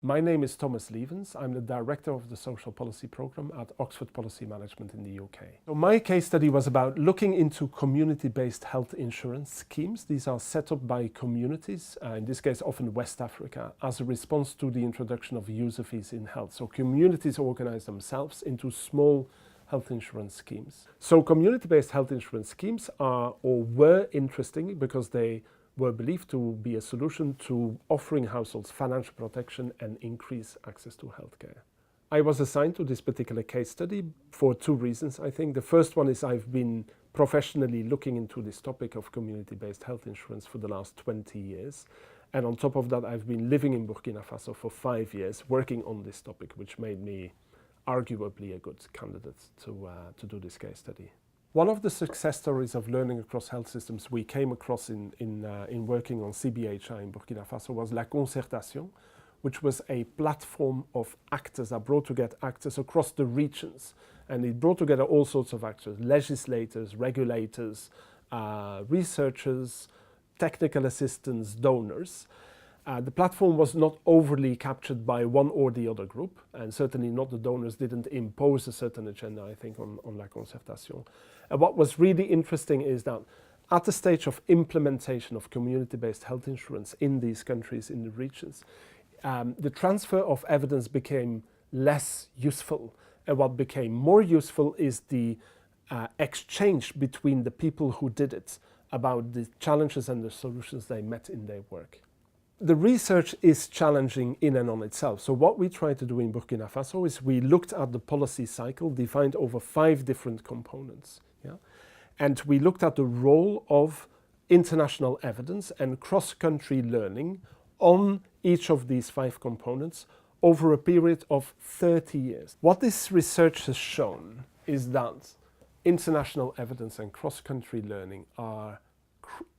My name is Tomas Lievens. I'm the Director of the Social Policy Programme at Oxford Policy Management in the UK. So my case study was about looking into community-based health insurance schemes. These are set up by communities, in this case often West Africa, as a response to the introduction of user fees in health. So communities organize themselves into small health insurance schemes. So community-based health insurance schemes are or were interesting because they were believed to be a solution to offering households financial protection and increase access to healthcare. I was assigned to this particular case study for two reasons, I think. The first one is I've been professionally looking into this topic of community-based health insurance for the last 20 years. And on top of that, I've been living in Burkina Faso for 5 years, working on this topic, which made me arguably a good candidate to do this case study. One of the success stories of learning across health systems we came across in working on CBHI in Burkina Faso was La Concertation, which was a platform of actors that brought together actors across the regions. And it brought together all sorts of actors, legislators, regulators, researchers, technical assistants, donors. The platform was not overly captured by one or the other group, and certainly not the donors didn't impose a certain agenda, I think, on La Concertation. And what was really interesting is that at the stage of implementation of community-based health insurance in these countries, in the regions, the transfer of evidence became less useful. And what became more useful is the exchange between the people who did it about the challenges and the solutions they met in their work. The research is challenging in and on itself. So what we tried to do in Burkina Faso is we looked at the policy cycle defined over 5 different components. Yeah? And we looked at the role of international evidence and cross-country learning on each of these 5 components over a period of 30 years. What this research has shown is that international evidence and cross-country learning are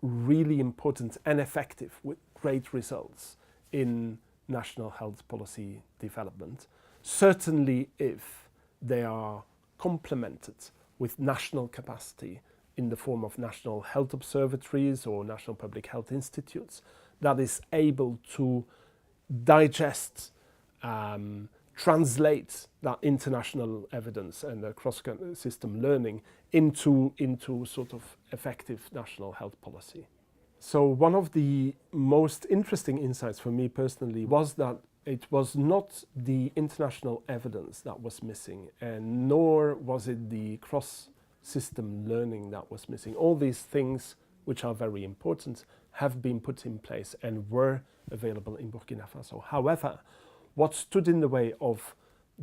really important and effective with great results in national health policy development, certainly if they are complemented with national capacity in the form of national health observatories or national public health institutes that is able to digest, translate that international evidence and the cross-system learning into sort of effective national health policy. So one of the most interesting insights for me personally was that it was not the international evidence that was missing, and nor was it the cross-system learning that was missing. All these things, which are very important, have been put in place and were available in Burkina Faso. However, what stood in the way of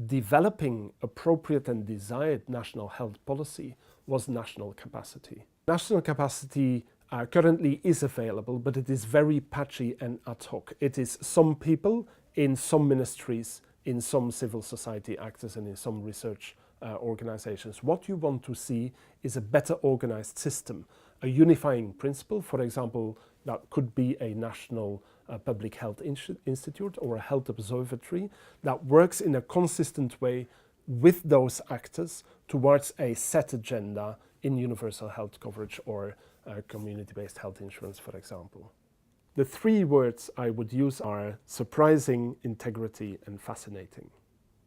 developing appropriate and desired national health policy was national capacity. National capacity currently is available, but it is very patchy and ad hoc. It is some people in some ministries, in some civil society actors, and in some research organizations. What you want to see is a better organized system, a unifying principle, for example, that could be a national public health institute or a health observatory that works in a consistent way with those actors towards a set agenda in universal health coverage or community-based health insurance, for example. The 3 words I would use are surprising, integrity, and fascinating.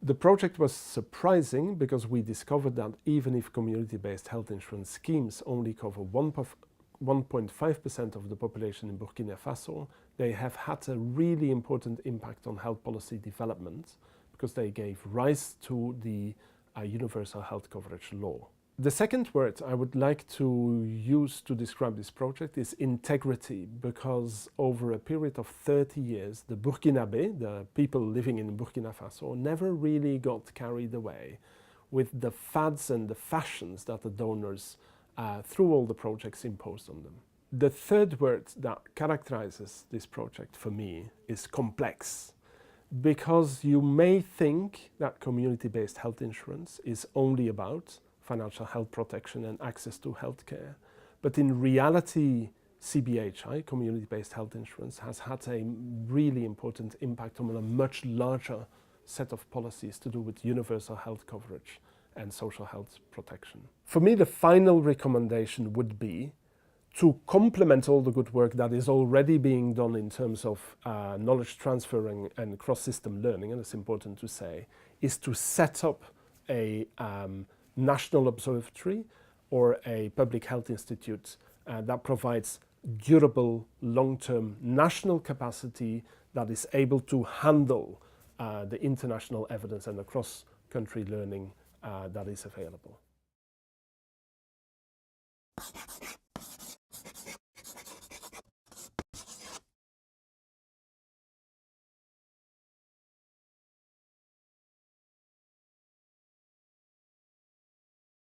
The project was surprising because we discovered that even if community-based health insurance schemes only cover 1.5% of the population in Burkina Faso, they have had a really important impact on health policy development because they gave rise to the universal health coverage law. The second word I would like to use to describe this project is integrity, because over a period of 30 years, the Burkinabé, the people living in Burkina Faso, never really got carried away with the fads and the fashions that the donors through all the projects imposed on them. The third word that characterizes this project for me is complex, because you may think that community-based health insurance is only about financial health protection and access to healthcare. But in reality, CBHI, community-based health insurance, has had a really important impact on a much larger set of policies to do with universal health coverage and social health protection. For me, the final recommendation would be to complement all the good work that is already being done in terms of knowledge transferring and cross-system learning, and it's important to say, is to set up a national observatory or a public health institute that provides durable, long-term national capacity that is able to handle the international evidence and the cross-country learning that is available.